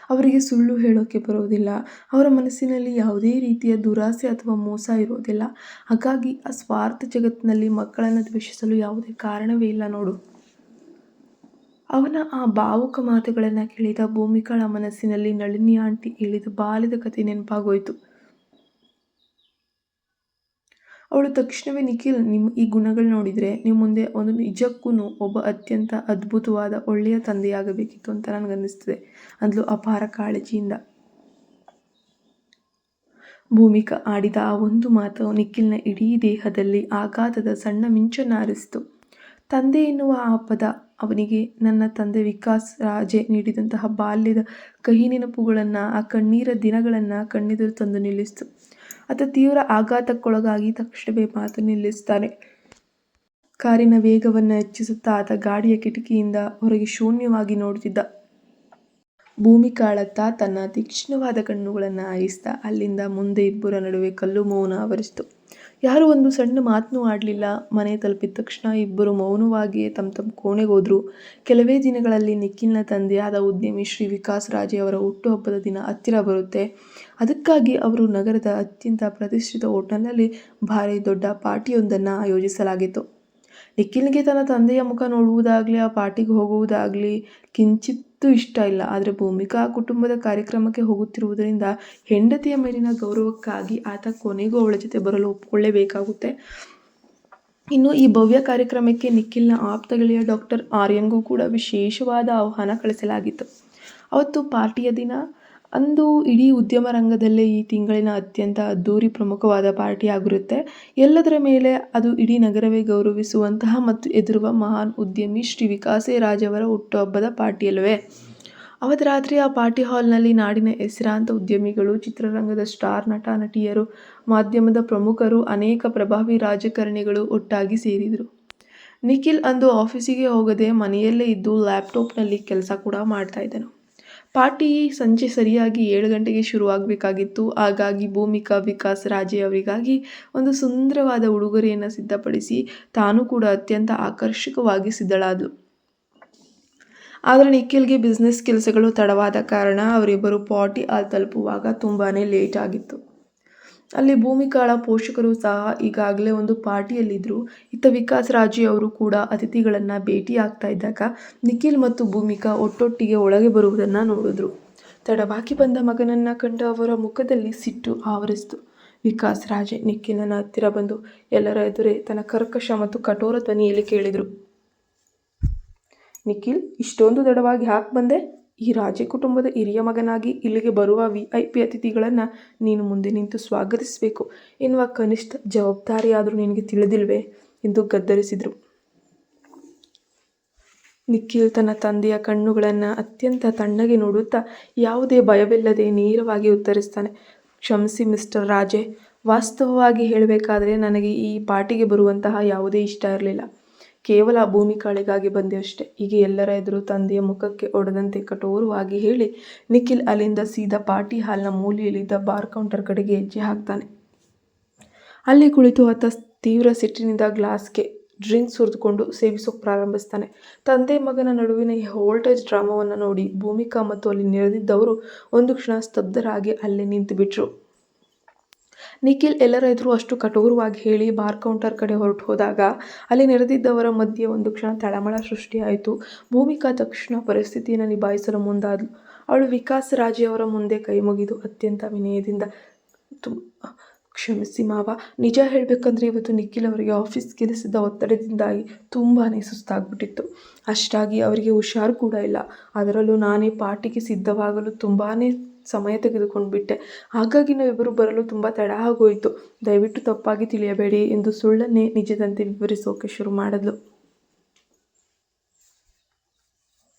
ಅವರಿಗೆ ಸುಳ್ಳು ಹೇಳೋಕ್ಕೆ ಬರೋದಿಲ್ಲ. ಅವರ ಮನಸ್ಸಿನಲ್ಲಿ ಯಾವುದೇ ರೀತಿಯ ದುರಾಸೆ ಅಥವಾ ಮೋಸ ಇರೋದಿಲ್ಲ. ಹಾಗಾಗಿ ಆ ಸ್ವಾರ್ಥ ಜಗತ್ತಿನಲ್ಲಿ ಮಕ್ಕಳನ್ನು ದ್ವೇಷಿಸಲು ಯಾವುದೇ ಕಾರಣವೇ ಇಲ್ಲ ನೋಡು. ಅವನ ಆ ಭಾವುಕ ಮಾತುಗಳನ್ನು ಕೇಳಿದ ಭೂಮಿಕಾಳ ಮನಸ್ಸಿನಲ್ಲಿ ನಳಿನಿ ಆಂಟಿ ಹೇಳಿದ ಬಾಲ್ಯದ ಕಥೆ ನೆನಪಾಗೋಯ್ತು. ಅವಳು ತಕ್ಷಣವೇ, ನಿಖಿಲ್, ನಿಮ್ಮ ಈ ಗುಣಗಳು ನೋಡಿದರೆ ನಿಮ್ಮ ಮುಂದೆ ಒಂದು ನಿಜಕ್ಕೂ ಒಬ್ಬ ಅತ್ಯಂತ ಅದ್ಭುತವಾದ ಒಳ್ಳೆಯ ತಂದೆಯಾಗಬೇಕಿತ್ತು ಅಂತ ನನಗನ್ನಿಸ್ತದೆ ಅಂದ್ಲು ಅಪಾರ ಕಾಳಜಿಯಿಂದ. ಭೂಮಿಕಾ ಆಡಿದ ಆ ಒಂದು ಮಾತು ನಿಖಿಲ್ನ ಇಡೀ ದೇಹದಲ್ಲಿ ಆಘಾತದ ಸಣ್ಣ ಮಿಂಚನ್ನು ಹಾರಿಸಿತು. ತಂದೆ ಎನ್ನುವ ಆ ಪದ ಅವನಿಗೆ ನನ್ನ ತಂದೆ ವಿಕಾಸ್ ರಾಜೆ ನೀಡಿದಂತಹ ಬಾಲ್ಯದ ಕಹಿ ನೆನಪುಗಳನ್ನು, ಆ ಕಣ್ಣೀರ ದಿನಗಳನ್ನು ಕಣ್ಣೆದುರು ತಂದು ನಿಲ್ಲಿಸಿತು. ಆತ ತೀವ್ರ ಆಘಾತಕ್ಕೊಳಗಾಗಿ ತಕ್ಷಣವೇ ಮಾತು ನಿಲ್ಲಿಸ್ತಾನೆ. ಕಾರಿನ ವೇಗವನ್ನು ಹೆಚ್ಚಿಸುತ್ತಾ ಆತ ಗಾಡಿಯ ಕಿಟಕಿಯಿಂದ ಹೊರಗೆ ಶೂನ್ಯವಾಗಿ ನೋಡುತ್ತಿದ್ದ. ಭೂಮಿಕಾಳತ್ತ ತನ್ನ ತೀಕ್ಷ್ಣವಾದ ಕಣ್ಣುಗಳನ್ನು ಹಾಯಿಸಿದ. ಅಲ್ಲಿಂದ ಮುಂದೆ ಇಬ್ಬರ ನಡುವೆ ಕಲ್ಲು ಮೌನ ಆವರಿಸಿತು. ಯಾರೂ ಒಂದು ಸಣ್ಣ ಮಾತನ್ನೂ ಆಡಲಿಲ್ಲ. ಮನೆ ತಲುಪಿದ ತಕ್ಷಣ ಇಬ್ಬರು ಮೌನವಾಗಿಯೇ ತಮ್ಮ ಕೋಣೆಗೆ ಹೋದ್ರು. ಕೆಲವೇ ದಿನಗಳಲ್ಲಿ ನಿಖಿಲ್ನ ತಂದೆಯಾದ ಉದ್ಯಮಿ ಶ್ರೀ ವಿಕಾಸ್ ರಾಜೆ ಅವರ ಹುಟ್ಟುಹಬ್ಬದ ದಿನ ಹತ್ತಿರ ಬರುತ್ತೆ. ಅದಕ್ಕಾಗಿ ಅವರು ನಗರದ ಅತ್ಯಂತ ಪ್ರತಿಷ್ಠಿತ ಹೋಟೆಲ್ನಲ್ಲಿ ಭಾರಿ ದೊಡ್ಡ ಪಾರ್ಟಿಯೊಂದನ್ನು ಆಯೋಜಿಸಲಾಗಿತ್ತು. ನಿಖಿಲ್ಗೆ ತನ್ನ ತಂದೆಯ ಮುಖ ನೋಡುವುದಾಗಲಿ ಆ ಪಾರ್ಟಿಗೆ ಹೋಗುವುದಾಗಲಿ ಕಿಂಚಿತ್ತೂ ಇಷ್ಟ ಇಲ್ಲ. ಆದರೆ ಭೂಮಿಕಾ ಕುಟುಂಬದ ಕಾರ್ಯಕ್ರಮಕ್ಕೆ ಹೋಗುತ್ತಿರುವುದರಿಂದ ಹೆಂಡತಿಯ ಮೇಲಿನ ಗೌರವಕ್ಕಾಗಿ ಆತ ಕೊನೆಗೂ ಅವಳ ಜೊತೆ ಬರಲು ಒಪ್ಪಿಕೊಳ್ಳೇಬೇಕಾಗುತ್ತೆ. ಇನ್ನು ಈ ಭವ್ಯ ಕಾರ್ಯಕ್ರಮಕ್ಕೆ ನಿಖಿಲ್ನ ಆಪ್ತ ಗೆಳೆಯ ಡಾಕ್ಟರ್ ಆರ್ಯನ್ಗೂ ಕೂಡ ವಿಶೇಷವಾದ ಆಹ್ವಾನ ಕಳಿಸಲಾಗಿತ್ತು. ಅವತ್ತು ಪಾರ್ಟಿಯ ದಿನ. ಅಂದು ಇಡೀ ಉದ್ಯಮ ರಂಗದಲ್ಲೇ ಈ ತಿಂಗಳಿನ ಅತ್ಯಂತ ಅದ್ಧೂರಿ ಪ್ರಮುಖವಾದ ಪಾರ್ಟಿ ಆಗಿರುತ್ತೆ. ಎಲ್ಲದರ ಮೇಲೆ ಅದು ಇಡೀ ನಗರವೇ ಗೌರವಿಸುವಂತಹ ಮತ್ತು ಹೆದರುವ ಮಹಾನ್ ಉದ್ಯಮಿ ಶ್ರೀ ವಿಕಾಸೇ ರಾಜ್ ಅವರ ಹುಟ್ಟುಹಬ್ಬದ ಪಾರ್ಟಿಯಲ್ಲವೇ. ಅವತ್ತು ರಾತ್ರಿ ಆ ಪಾರ್ಟಿ ಹಾಲ್ನಲ್ಲಿ ನಾಡಿನ ಹೆಸರಾಂತ ಉದ್ಯಮಿಗಳು, ಚಿತ್ರರಂಗದ ಸ್ಟಾರ್ ನಟ ನಟಿಯರು, ಮಾಧ್ಯಮದ ಪ್ರಮುಖರು, ಅನೇಕ ಪ್ರಭಾವಿ ರಾಜಕಾರಣಿಗಳು ಒಟ್ಟಾಗಿ ಸೇರಿದರು. ನಿಖಿಲ್ ಅಂದು ಆಫೀಸಿಗೆ ಹೋಗದೆ ಮನೆಯಲ್ಲೇ ಇದ್ದು ಲ್ಯಾಪ್ಟಾಪ್ನಲ್ಲಿ ಕೆಲಸ ಕೂಡ ಮಾಡ್ತಾ ಇದ್ದನು. ಪಾರ್ಟಿ ಸಂಜೆ ಸರಿಯಾಗಿ 7 ಗಂಟೆಗೆ ಶುರುವಾಗಬೇಕಾಗಿತ್ತು. ಹಾಗಾಗಿ ಭೂಮಿಕಾ ವಿಕಾಸ್ ರಾಜೆ ಅವರಿಗಾಗಿ ಒಂದು ಸುಂದರವಾದ ಉಡುಗೊರೆಯನ್ನು ಸಿದ್ಧಪಡಿಸಿ ತಾನು ಕೂಡ ಅತ್ಯಂತ ಆಕರ್ಷಕವಾಗಿ ಸಿದ್ಧಳಾದಳು. ಆದರೆ ನಿಖಿಲ್ಗೆ ಬಿಸ್ನೆಸ್ ಕೆಲಸಗಳು ತಡವಾದ ಕಾರಣ ಅವರಿಬ್ಬರು ಪಾರ್ಟಿ ಹಾಲ್ ತಲುಪುವಾಗ ತುಂಬಾ ಲೇಟ್ ಆಗಿತ್ತು. ಅಲ್ಲಿ ಭೂಮಿಕಾಳ ಪೋಷಕರು ಸಹ ಈಗಾಗಲೇ ಒಂದು ಪಾರ್ಟಿಯಲ್ಲಿದ್ದರು. ಇತ್ತ ವಿಕಾಸ್ ರಾಜೆ ಅವರು ಕೂಡ ಅತಿಥಿಗಳನ್ನು ಭೇಟಿ ಆಗ್ತಾ ಇದ್ದಾಗ ನಿಖಿಲ್ ಮತ್ತು ಭೂಮಿಕಾ ಒಟ್ಟೊಟ್ಟಿಗೆ ಒಳಗೆ ಬರುವುದನ್ನು ನೋಡಿದ್ರು. ತಡವಾಗಿ ಬಂದ ಮಗನನ್ನು ಕಂಡ ಅವರ ಮುಖದಲ್ಲಿ ಸಿಟ್ಟು ಆವರಿಸಿತು. ವಿಕಾಸ್ ರಾಜೆ ನಿಖಿಲ್ನ ಹತ್ತಿರ ಬಂದು ಎಲ್ಲರ ಎದುರೇ ತನ್ನ ಕರ್ಕಶ ಮತ್ತು ಕಠೋರ ಧ್ವನಿಯಲ್ಲಿ ಕೇಳಿದರು, ನಿಖಿಲ್, ಇಷ್ಟೊಂದು ತಡವಾಗಿ ಯಾಕೆ ಬಂದೆ? ಈ ರಾಜೆ ಕುಟುಂಬದ ಹಿರಿಯ ಮಗನಾಗಿ ಇಲ್ಲಿಗೆ ಬರುವ VIP ಅತಿಥಿಗಳನ್ನು ನೀನು ಮುಂದೆ ನಿಂತು ಸ್ವಾಗತಿಸಬೇಕು ಎನ್ನುವ ಕನಿಷ್ಠ ಜವಾಬ್ದಾರಿಯಾದರೂ ನಿನಗೆ ತಿಳಿದಿಲ್ವೇ ಎಂದು ಗದ್ದರಿಸಿದರು. ನಿಖಿಲ್ ತನ್ನ ತಂದೆಯ ಕಣ್ಣುಗಳನ್ನು ಅತ್ಯಂತ ತಣ್ಣಗೆ ನೋಡುತ್ತಾ ಯಾವುದೇ ಭಯವಿಲ್ಲದೆ ನೇರವಾಗಿ ಉತ್ತರಿಸ್ತಾನೆ, ಕ್ಷಮಿಸಿ ಮಿಸ್ಟರ್ ರಾಜೆ, ವಾಸ್ತವವಾಗಿ ಹೇಳಬೇಕಾದರೆ ನನಗೆ ಈ ಪಾರ್ಟಿಗೆ ಬರುವಂತಹ ಯಾವುದೇ ಇಷ್ಟ ಇರಲಿಲ್ಲ. ಕೇವಲ ಭೂಮಿಕಾಳಿಗಾಗಿ ಬಂದೆ ಅಷ್ಟೇ. ಹೀಗೆ ಎಲ್ಲರ ಎದುರು ತಂದೆಯ ಮುಖಕ್ಕೆ ಹೊಡೆದಂತೆ ಕಠೋರವಾಗಿ ಹೇಳಿ ನಿಖಿಲ್ ಅಲ್ಲಿಂದ ಸೀದಾ ಪಾರ್ಟಿ ಹಾಲ್ನ ಮೂಲೆಯಲ್ಲಿದ್ದ ಬಾರ್ ಕೌಂಟರ್ ಕಡೆಗೆ ಹೆಜ್ಜೆ ಹಾಕ್ತಾನೆ. ಅಲ್ಲಿ ಕುಳಿತು ಆತ ತೀವ್ರ ಸಿಟ್ಟಿನಿಂದ ಗ್ಲಾಸ್ಗೆ ಡ್ರಿಂಕ್ಸ್ ಸುರಿದುಕೊಂಡು ಸೇವಿಸೋಕೆ ಪ್ರಾರಂಭಿಸ್ತಾನೆ. ತಂದೆ ಮಗನ ನಡುವಿನ ಈ ವೋಲ್ಟೇಜ್ ಡ್ರಾಮಾವನ್ನು ನೋಡಿ ಭೂಮಿಕಾ ಮತ್ತು ಅಲ್ಲಿ ನೆರೆದಿದ್ದವರು ಒಂದು ಕ್ಷಣ ಸ್ತಬ್ಧರಾಗಿ ಅಲ್ಲೇ ನಿಂತು ಬಿಟ್ರು. ನಿಖಿಲ್ ಎಲ್ಲರ ಎದುರು ಅಷ್ಟು ಕಠೋರವಾಗಿ ಹೇಳಿ ಬಾರ್ ಕೌಂಟರ್ ಕಡೆ ಹೊರಟು ಹೋದಾಗ ಅಲ್ಲಿ ನೆರೆದಿದ್ದವರ ಮಧ್ಯೆ ಒಂದು ಕ್ಷಣ ತಳಮಳ ಸೃಷ್ಟಿಯಾಯಿತು. ಭೂಮಿಕಾ ತಕ್ಷಣ ಪರಿಸ್ಥಿತಿಯನ್ನು ನಿಭಾಯಿಸಲು ಮುಂದಾದಳು. ಅವಳು ವಿಕಾಸ್ ರಾಜೆ ಅವರ ಮುಂದೆ ಕೈ ಮುಗಿದು ಅತ್ಯಂತ ವಿನಯದಿಂದ, ಕ್ಷಮಿಸಿ ಮಾವ, ನಿಜ ಹೇಳಬೇಕಂದ್ರೆ ಇವತ್ತು ನಿಖಿಲ್ ಅವರಿಗೆ ಆಫೀಸ್ ಕೆಲಸದ ಒತ್ತಡದಿಂದಾಗಿ ತುಂಬಾ ಸುಸ್ತಾಗ್ಬಿಟ್ಟಿತ್ತು. ಅಷ್ಟಾಗಿ ಅವರಿಗೆ ಹುಷಾರು ಕೂಡ ಇಲ್ಲ. ಅದರಲ್ಲೂ ನಾನೇ ಪಾರ್ಟಿಗೆ ಸಿದ್ಧವಾಗಲು ತುಂಬಾ ಸಮಯ ತೆಗೆದುಕೊಂಡು ಬಿಟ್ಟೆ. ಹಾಗಾಗಿ ನಾವಿಬ್ಬರು ಬರಲು ತುಂಬ ತಡ ಆಗೋಯಿತು. ದಯವಿಟ್ಟು ತಪ್ಪಾಗಿ ತಿಳಿಯಬೇಡಿ ಎಂದು ಸುಳ್ಳನ್ನೇ ನಿಜದಂತೆ ವಿವರಿಸೋಕೆ ಶುರು ಮಾಡಿದ್ಲು.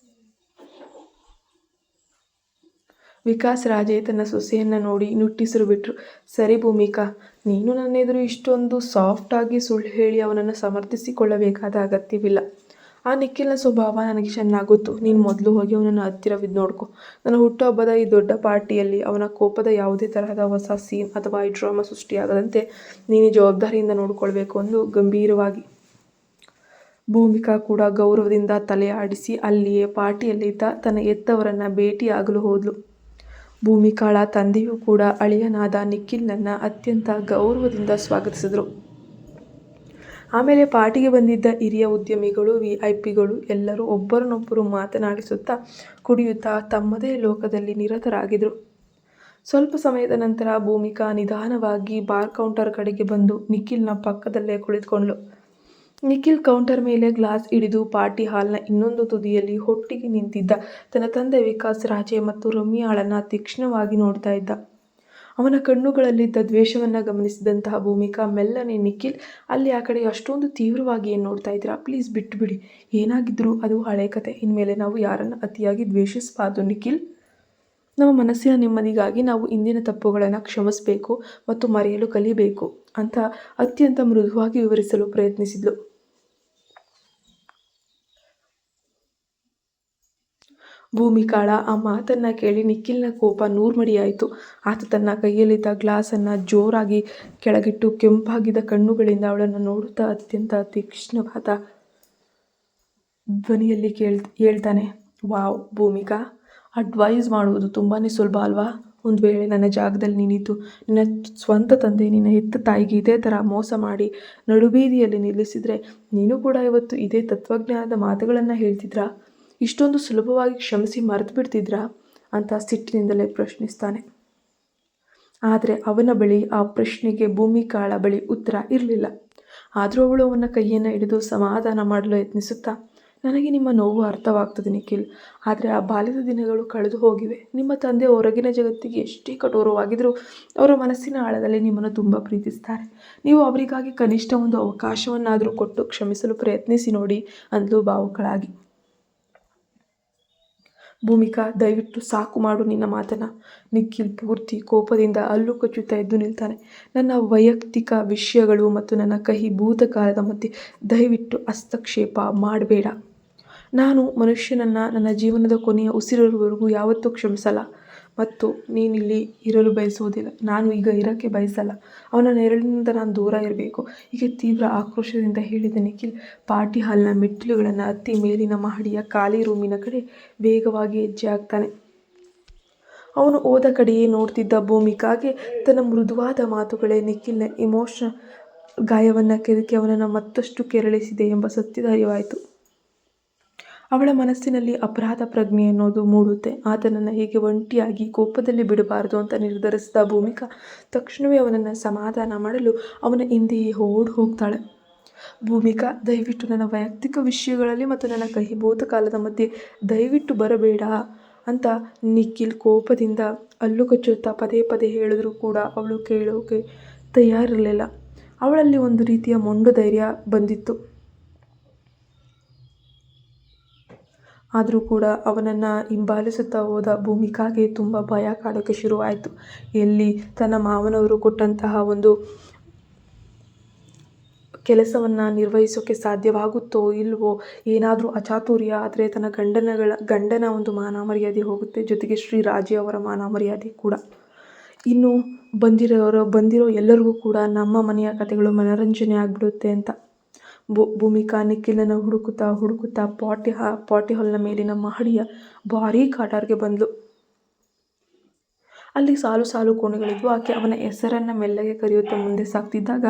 ವಿಕಾಸ್ ರಾಜೆ ತನ್ನ ಸೊಸೆಯನ್ನು ನೋಡಿ ನುಟ್ಟಿಸಿರು ಬಿಟ್ರು. ಸರಿ ಭೂಮಿಕಾ, ನೀನು ನನ್ನ ಎದುರು ಇಷ್ಟೊಂದು ಸಾಫ್ಟಾಗಿ ಸುಳ್ಳು ಹೇಳಿ ಅವನನ್ನು ಸಮರ್ಥಿಸಿಕೊಳ್ಳಬೇಕಾದ ಅಗತ್ಯವಿಲ್ಲ. ಆ ನಿಖಿಲ್ನ ಸ್ವಭಾವ ನನಗೆ ಚೆನ್ನಾಗಿ ಗೊತ್ತು. ನೀನು ಮೊದಲು ಹೋಗಿ ಅವನನ್ನು ಹತ್ತಿರವಿದ್ದು ನೋಡ್ಕೊ. ನನ್ನ ಹುಟ್ಟುಹಬ್ಬದ ಈ ದೊಡ್ಡ ಪಾರ್ಟಿಯಲ್ಲಿ ಅವನ ಕೋಪದ ಯಾವುದೇ ತರಹದ ಹೊಸ ಸೀನ್ ಅಥವಾ ಈ ಡ್ರಾಮಾ ಸೃಷ್ಟಿಯಾಗದಂತೆ ನೀನು ಜವಾಬ್ದಾರಿಯಿಂದ ನೋಡಿಕೊಳ್ಬೇಕು ಎಂದು ಗಂಭೀರವಾಗಿ. ಭೂಮಿಕಾ ಕೂಡ ಗೌರವದಿಂದ ತಲೆ ಆಡಿಸಿ ಅಲ್ಲಿಯೇ ಪಾರ್ಟಿಯಲ್ಲಿದ್ದ ತನ್ನ ಹೆತ್ತವರನ್ನು ಭೇಟಿಯಾಗಲು ಹೋದ್ಲು. ಭೂಮಿಕಾಳ ತಂದೆಯೂ ಕೂಡ ಅಳಿಯನಾದ ನಿಖಿಲ್ನನ್ನು ಅತ್ಯಂತ ಗೌರವದಿಂದ ಸ್ವಾಗತಿಸಿದರು. ಆಮೇಲೆ ಪಾರ್ಟಿಗೆ ಬಂದಿದ್ದ ಹಿರಿಯ ಉದ್ಯಮಿಗಳು, VIPಗಳು ಎಲ್ಲರೂ ಒಬ್ಬರನ್ನೊಬ್ಬರು ಮಾತನಾಡಿಸುತ್ತಾ ಕುಡಿಯುತ್ತಾ ತಮ್ಮದೇ ಲೋಕದಲ್ಲಿ ನಿರತರಾಗಿದ್ದರು. ಸ್ವಲ್ಪ ಸಮಯದ ನಂತರ ಭೂಮಿಕಾ ನಿಧಾನವಾಗಿ ಬಾರ್ ಕೌಂಟರ್ ಕಡೆಗೆ ಬಂದು ನಿಖಿಲ್ನ ಪಕ್ಕದಲ್ಲೇ ಕುಳಿತುಕೊಂಡ್ಳು. ನಿಖಿಲ್ ಕೌಂಟರ್ ಮೇಲೆ ಗ್ಲಾಸ್ ಹಿಡಿದು ಪಾರ್ಟಿ ಹಾಲ್ನ ಇನ್ನೊಂದು ತುದಿಯಲ್ಲಿ ಒಟ್ಟಿಗೆ ನಿಂತಿದ್ದ ತನ್ನ ತಂದೆ ವಿಕಾಸ್ ರಾಜೆ ಮತ್ತು ರಮ್ಯಾಳನ್ನು ತೀಕ್ಷ್ಣವಾಗಿ ನೋಡ್ತಾ ಇದ್ದ. ಅವನ ಕಣ್ಣುಗಳಲ್ಲಿದ್ದ ದ್ವೇಷವನ್ನು ಗಮನಿಸಿದಂತಹ ಭೂಮಿಕಾ ಮೆಲ್ಲನೆ, ನಿಖಿಲ್ ಅಲ್ಲಿ ಆ ಕಡೆ ಅಷ್ಟೊಂದು ತೀವ್ರವಾಗಿ ಏನು ನೋಡ್ತಾ ಇದ್ದೀರಾ, ಪ್ಲೀಸ್ ಬಿಟ್ಟುಬಿಡಿ. ಏನಾಗಿದ್ದರೂ ಅದು ಹಳೆ ಕತೆ. ಇನ್ಮೇಲೆ ನಾವು ಯಾರನ್ನು ಅತಿಯಾಗಿ ದ್ವೇಷಿಸಬಾರ್ದು ನಿಖಿಲ್. ನಮ್ಮ ಮನಸ್ಸಿನ ನೆಮ್ಮದಿಗಾಗಿ ನಾವು ಇಂದಿನ ತಪ್ಪುಗಳನ್ನು ಕ್ಷಮಿಸಬೇಕು ಮತ್ತು ಮರೆಯಲು ಕಲಿಬೇಕು ಅಂತ ಅತ್ಯಂತ ಮೃದುವಾಗಿ ವಿವರಿಸಲು ಪ್ರಯತ್ನಿಸಿದ್ಲು. ಭೂಮಿಕಾಳ ಆ ಮಾತನ್ನು ಕೇಳಿ ನಿಖಿಲ್ನ ಕೋಪ ನೂರ್ಮಡಿಯಾಯಿತು. ಆತ ತನ್ನ ಕೈಯಲ್ಲಿದ್ದ ಗ್ಲಾಸನ್ನು ಜೋರಾಗಿ ಕೆಳಗಿಟ್ಟು ಕೆಂಪಾಗಿದ್ದ ಕಣ್ಣುಗಳಿಂದ ಅವಳನ್ನು ನೋಡುತ್ತಾ ಅತ್ಯಂತ ತೀಕ್ಷ್ಣವಾದ ಧ್ವನಿಯಲ್ಲಿ ಹೇಳ್ತಾನೆ, ವಾವ್ ಭೂಮಿಕಾ, ಅಡ್ವೈಸ್ ಮಾಡುವುದು ತುಂಬಾ ಸುಲಭ ಅಲ್ವಾ? ಒಂದು ವೇಳೆ ನನ್ನ ಜಾಗದಲ್ಲಿ ನೀನಿದ್ದು ನಿನ್ನ ಸ್ವಂತ ತಂದೆ, ನಿನ್ನ ಹೆತ್ತ ತಾಯಿಗೆ ಇದೇ ಥರ ಮೋಸ ಮಾಡಿ ನಡುಬೀದಿಯಲ್ಲಿ ನಿಲ್ಲಿಸಿದರೆ ನೀನು ಕೂಡ ಇವತ್ತು ಇದೇ ತತ್ವಜ್ಞಾನದ ಮಾತುಗಳನ್ನು ಹೇಳ್ತಿದ್ರಾ? ಇಷ್ಟೊಂದು ಸುಲಭವಾಗಿ ಕ್ಷಮಿಸಿ ಮರೆತು ಬಿಡ್ತಿದ್ರಾ ಅಂತ ಸಿಟ್ಟಿನಿಂದಲೇ ಪ್ರಶ್ನಿಸ್ತಾನೆ. ಆದರೆ ಅವನ ಬಳಿ ಆ ಪ್ರಶ್ನೆಗೆ ಭೂಮಿಕಾಳ ಬಳಿ ಉತ್ತರ ಇರಲಿಲ್ಲ. ಆದರೂ ಅವಳು ಅವನ ಕೈಯನ್ನು ಹಿಡಿದು ಸಮಾಧಾನ ಮಾಡಲು ಯತ್ನಿಸುತ್ತಾ, ನನಗೆ ನಿಮ್ಮ ನೋವು ಅರ್ಥವಾಗ್ತದೆ ನಿಖಿಲ್, ಆದರೆ ಆ ಬಾಲ್ಯದ ದಿನಗಳು ಕಳೆದು ಹೋಗಿವೆ. ನಿಮ್ಮ ತಂದೆ ಹೊರಗಿನ ಜಗತ್ತಿಗೆ ಎಷ್ಟೇ ಕಠೋರವಾಗಿದ್ದರೂ ಅವರ ಮನಸ್ಸಿನ ಆಳದಲ್ಲಿ ನಿಮ್ಮನ್ನು ತುಂಬ ಪ್ರೀತಿಸ್ತಾರೆ. ನೀವು ಅವರಿಗಾಗಿ ಕನಿಷ್ಠ ಒಂದು ಅವಕಾಶವನ್ನಾದರೂ ಕೊಟ್ಟು ಕ್ಷಮಿಸಲು ಪ್ರಯತ್ನಿಸಿ ನೋಡಿ ಅಂದ್ಲು ಭಾವುಕಳಾಗಿ. ಭೂಮಿಕಾ, ದಯವಿಟ್ಟು ಸಾಕು ಮಾಡು ನಿನ್ನ ಮಾತನ್ನು. ನಿಖಿಲ್ ಪೂರ್ತಿ ಕೋಪದಿಂದ ಹಲ್ಲು ಕಚ್ಚುತ್ತಾ ಎದ್ದು ನಿಲ್ತಾನೆ. ನನ್ನ ವೈಯಕ್ತಿಕ ವಿಷಯಗಳು ಮತ್ತು ನನ್ನ ಕಹಿ ಭೂತಕಾಲದ ಮಧ್ಯೆ ದಯವಿಟ್ಟು ಹಸ್ತಕ್ಷೇಪ ಮಾಡಬೇಡ. ನಾನು ಮನುಷ್ಯನನ್ನು ನನ್ನ ಜೀವನದ ಕೊನೆಯ ಉಸಿರಿರುವವರೆಗೂ ಯಾವತ್ತೂ ಕ್ಷಮಿಸಲ್ಲ ಮತ್ತು ನೀನಿಲ್ಲಿ ಇರಲು ಬಯಸುವುದಿಲ್ಲ. ನಾನು ಈಗ ಇರೋಕ್ಕೆ ಬಯಸಲ್ಲ. ಅವನ ನೆರಳಿನಿಂದ ನಾನು ದೂರ ಇರಬೇಕು. ಹೀಗೆ ತೀವ್ರ ಆಕ್ರೋಶದಿಂದ ಹೇಳಿದ ನಿಖಿಲ್ ಪಾರ್ಟಿ ಹಾಲ್ನ ಮೆಟ್ಟಿಲುಗಳನ್ನು ಹತ್ತಿ ಮೇಲಿನ ಮಹಡಿಯ ಖಾಲಿ ರೂಮಿನ ಕಡೆ ವೇಗವಾಗಿ ಹೆಜ್ಜೆ ಹಾಕ್ತಾನೆ. ಅವನು ಹೋದ ಕಡೆಯೇ ನೋಡ್ತಿದ್ದ ಭೂಮಿಕಾಗೆ ತನ್ನ ಮೃದುವಾದ ಮಾತುಗಳೇ ನಿಖಿಲ್ನ ಇಮೋಷನಲ್ ಗಾಯವನ್ನು ಕೆದಕಿ ಅವನನ್ನು ಮತ್ತಷ್ಟು ಕೆರಳಿಸಿದೆ ಎಂಬ ಸತ್ಯದ ಅರಿವಾಯಿತು. ಅವಳ ಮನಸ್ಸಿನಲ್ಲಿ ಅಪರಾಧ ಪ್ರಜ್ಞೆ ಅನ್ನೋದು ಮೂಡುತ್ತೆ. ಆತನನ್ನು ಹೀಗೆ ಒಂಟಿಯಾಗಿ ಕೋಪದಲ್ಲಿ ಬಿಡಬಾರದು ಅಂತ ನಿರ್ಧರಿಸಿದ ಭೂಮಿಕಾ ತಕ್ಷಣವೇ ಅವನನ್ನು ಸಮಾಧಾನ ಮಾಡಲು ಅವನ ಹಿಂದೆಯೇ ಓಡಿ ಹೋಗ್ತಾಳೆ. ಭೂಮಿಕಾ, ದಯವಿಟ್ಟು ನನ್ನ ವೈಯಕ್ತಿಕ ವಿಷಯಗಳಲ್ಲಿ ಮತ್ತು ನನ್ನ ಕಹಿ ಭೂತಕಾಲದ ಮಧ್ಯೆ ದಯವಿಟ್ಟು ಬರಬೇಡ ಅಂತ ನಿಖಿಲ್ ಕೋಪದಿಂದ ಹಲ್ಲು ಕಚ್ಚುತ್ತಾ ಪದೇ ಪದೇ ಹೇಳಿದ್ರೂ ಕೂಡ ಅವಳು ಕೇಳೋಕೆ ತಯಾರಿರಲಿಲ್ಲ. ಅವಳಲ್ಲಿ ಒಂದು ರೀತಿಯ ಮೊಂಡು ಧೈರ್ಯ ಬಂದಿತ್ತು. ಆದರೂ ಕೂಡ ಅವನನ್ನು ಹಿಂಬಾಲಿಸುತ್ತಾ ಹೋದ ಭೂಮಿಕಾಗೆ ತುಂಬ ಭಯ ಕಾಡೋಕ್ಕೆ ಶುರುವಾಯಿತು. ಎಲ್ಲಿ ತನ್ನ ಮಾವನವರು ಕೊಟ್ಟಂತಹ ಒಂದು ಕೆಲಸವನ್ನು ನಿರ್ವಹಿಸೋಕ್ಕೆ ಸಾಧ್ಯವಾಗುತ್ತೋ ಇಲ್ವೋ, ಏನಾದರೂ ಅಚಾತುರ್ಯ ಆದರೆ ತನ್ನ ಗಂಡನ ಒಂದು ಮಾನ ಮರ್ಯಾದೆ ಹೋಗುತ್ತೆ, ಜೊತೆಗೆ ಶ್ರೀರಾಜೆ ಅವರ ಮಾನ ಮರ್ಯಾದೆ ಕೂಡ. ಇನ್ನು ಬಂದಿರೋ ಎಲ್ಲರಿಗೂ ಕೂಡ ನಮ್ಮ ಮನೆಯ ಕಥೆಗಳು ಮನರಂಜನೆ ಆಗಿಬಿಡುತ್ತೆ ಅಂತ ಭೂಮಿಕಾ ನಿಖಿಲನ್ನು ಹುಡುಕುತ್ತಾ ಪಾಟಿ ಹಾಲ್ನ ಮೇಲಿನ ಮಹಡಿಯ ಭಾರೀ ಕಾಟಾರ್ಗೆ ಬಂದ್ಲು. ಅಲ್ಲಿ ಸಾಲು ಸಾಲು ಕೋಣೆಗಳಿದ್ವು. ಆಕೆ ಅವನ ಹೆಸರನ್ನು ಮೆಲ್ಲಗೆ ಕರೆಯುತ್ತಾ ಮುಂದೆ ಸಾಗ್ತಿದ್ದಾಗ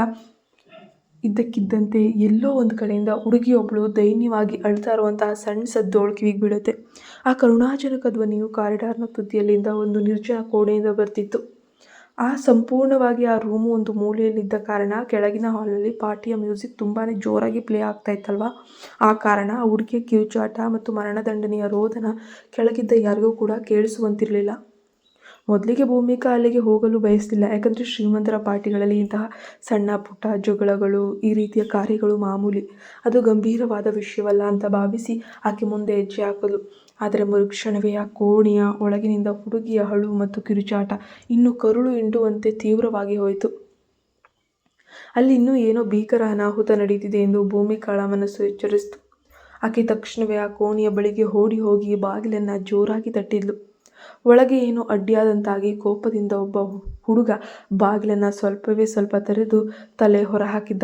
ಇದ್ದಕ್ಕಿದ್ದಂತೆ ಎಲ್ಲೋ ಒಂದು ಕಡೆಯಿಂದ ಹುಡುಗಿಯೊಬ್ಬಳು ದೈನ್ಯವಾಗಿ ಅಳ್ತಾ ಇರುವಂತಹ ಸಣ್ಣ ಸದ್ದು ಅವಳ ಕಿವಿಗೆ ಬೀಳುತ್ತೆ. ಆ ಕರುಣಾಜನಕ ಧ್ವನಿಯು ಕಾರಿಡಾರ್ನ ತುದಿಯಲ್ಲಿಂದ ಒಂದು ನಿರ್ಜನ ಕೋಣೆಯಿಂದ ಬರ್ತಿತ್ತು. ಸಂಪೂರ್ಣವಾಗಿ ಆ ರೂಮು ಒಂದು ಮೂಲೆಯಲ್ಲಿದ್ದ ಕಾರಣ ಕೆಳಗಿನ ಹಾಲ್ನಲ್ಲಿ ಪಾರ್ಟಿಯ ಮ್ಯೂಸಿಕ್ ತುಂಬಾ ಜೋರಾಗಿ ಪ್ಲೇ ಆಗ್ತಾ ಇತ್ತಲ್ವ. ಆ ಕಾರಣ ಆ ಹುಡುಗಿಯ ಕಿರುಚಾಟ ಮತ್ತು ಮರಣದಂಡನೆಯ ರೋದನ ಕೆಳಗಿದ್ದ ಯಾರಿಗೂ ಕೂಡ ಕೇಳಿಸುವಂತಿರಲಿಲ್ಲ. ಮೊದಲಿಗೆ ಭೂಮಿಕಾ ಅಲ್ಲಿಗೆ ಹೋಗಲು ಬಯಸಲಿಲ್ಲ. ಯಾಕಂದರೆ ಶ್ರೀಮಂತರ ಪಾರ್ಟಿಗಳಲ್ಲಿ ಇಂತಹ ಸಣ್ಣ ಪುಟ್ಟ ಜಗಳಗಳು, ಈ ರೀತಿಯ ಕಾರ್ಯಗಳು ಮಾಮೂಲಿ. ಅದು ಗಂಭೀರವಾದ ವಿಷಯವಲ್ಲ ಅಂತ ಭಾವಿಸಿ ಆಕೆ ಮುಂದೆ ಹೆಜ್ಜೆ ಹಾಕಲು. ಆದರೆ ಮರುಕ್ಷಣವೇ ಆ ಕೋಣೆಯ ಒಳಗಿನಿಂದ ಹುಡುಗಿಯ ಅಳು ಮತ್ತು ಕಿರುಚಾಟ ಇನ್ನೂ ಕರುಳು ಹಿಂಡುವಂತೆ ತೀವ್ರವಾಗಿ ಹೋಯಿತು. ಅಲ್ಲಿ ಇನ್ನೂ ಏನೋ ಭೀಕರ ಅನಾಹುತ ನಡೆಯುತ್ತಿದೆ ಎಂದು ಭೂಮಿಕಾಳ ಮನಸ್ಸು ಎಚ್ಚರಿಸಿತು. ಆಕೆ ತಕ್ಷಣವೇ ಆ ಕೋಣೆಯ ಬಳಿಗೆ ಓಡಿ ಹೋಗಿ ಬಾಗಿಲನ್ನು ಜೋರಾಗಿ ತಟ್ಟಿದ್ಲು. ಒಳಗೆ ಏನೋ ಅಡ್ಡಿಯಾದಂತಾಗಿ ಕೋಪದಿಂದ ಒಬ್ಬ ಹುಡುಗ ಬಾಗಿಲನ್ನು ಸ್ವಲ್ಪ ತೆರೆದು ತಲೆ ಹೊರಹಾಕಿದ್ದ.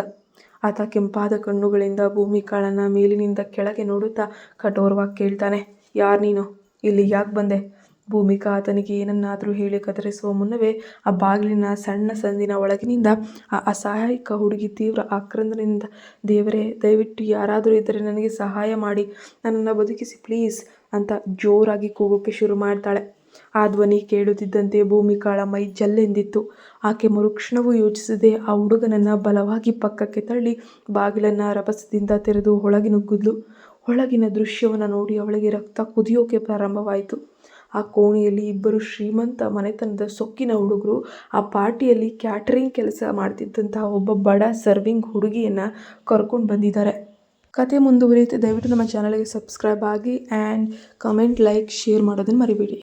ಆತ ಕೆಂಪಾದ ಕಣ್ಣುಗಳಿಂದ ಭೂಮಿಕಾಳನ್ನು ಮೇಲಿನಿಂದ ಕೆಳಗೆ ನೋಡುತ್ತಾ ಕಠೋರವಾಗಿ ಕೇಳ್ತಾನೆ, ಯಾರು ನೀನು? ಇಲ್ಲಿ ಯಾಕೆ ಬಂದೆ? ಭೂಮಿಕಾ ಆತನಿಗೆ ಏನನ್ನಾದರೂ ಹೇಳಿ ಕತ್ತರಿಸುವ ಮುನ್ನವೇ ಆ ಬಾಗಿಲಿನ ಸಣ್ಣ ಸಂದಿನ ಒಳಗಿನಿಂದ ಆ ಅಸಹಾಯಕ ಹುಡುಗಿ ತೀವ್ರ ಆಕ್ರಂದನೆಯಿಂದ, ದೇವರೇ, ದಯವಿಟ್ಟು ಯಾರಾದರೂ ಇದ್ದರೆ ನನಗೆ ಸಹಾಯ ಮಾಡಿ, ನನ್ನನ್ನು ಬದುಕಿಸಿ ಪ್ಲೀಸ್ ಅಂತ ಜೋರಾಗಿ ಕೂಗೋಕ್ಕೆ ಶುರು ಮಾಡ್ತಾಳೆ. ಆ ಧ್ವನಿ ಕೇಳುತ್ತಿದ್ದಂತೆ ಭೂಮಿಕಾಳ ಮೈ ಜಲ್ಲೆಂದಿತ್ತು. ಆಕೆ ಮರುಕ್ಷಣವೂ ಯೋಚಿಸದೆ ಆ ಹುಡುಗನನ್ನು ಬಲವಾಗಿ ಪಕ್ಕಕ್ಕೆ ತಳ್ಳಿ ಬಾಗಿಲನ್ನು ರಭಸದಿಂದ ತೆರೆದು ಒಳಗೆ ನುಗ್ಗಿದ್ಲು. ಒಳಗಿನ ದೃಶ್ಯವನ್ನು ನೋಡಿ ಅವಳಿಗೆ ರಕ್ತ ಕುದಿಯೋಕೆ ಪ್ರಾರಂಭವಾಯಿತು. ಆ ಕೋಣೆಯಲ್ಲಿ ಇಬ್ಬರು ಶ್ರೀಮಂತ ಮನೆತನದ ಸೊಕ್ಕಿನ ಹುಡುಗರು ಆ ಪಾರ್ಟಿಯಲ್ಲಿ ಕ್ಯಾಟರಿಂಗ್ ಕೆಲಸ ಮಾಡ್ತಿದ್ದಂತಹ ಒಬ್ಬ ಬಡ ಸರ್ವಿಂಗ್ ಹುಡುಗಿಯನ್ನು ಕರ್ಕೊಂಡು ಬಂದಿದ್ದಾರೆ. ಕತೆ ಮುಂದುವರಿಯುತ್ತೆ. ದಯವಿಟ್ಟು ನಮ್ಮ ಚಾನಲ್ಗೆ ಸಬ್ಸ್ಕ್ರೈಬ್ ಆಗಿ ಆ್ಯಂಡ್ ಕಮೆಂಟ್, ಲೈಕ್, ಶೇರ್ ಮಾಡೋದನ್ನು ಮರಿಬೇಡಿ.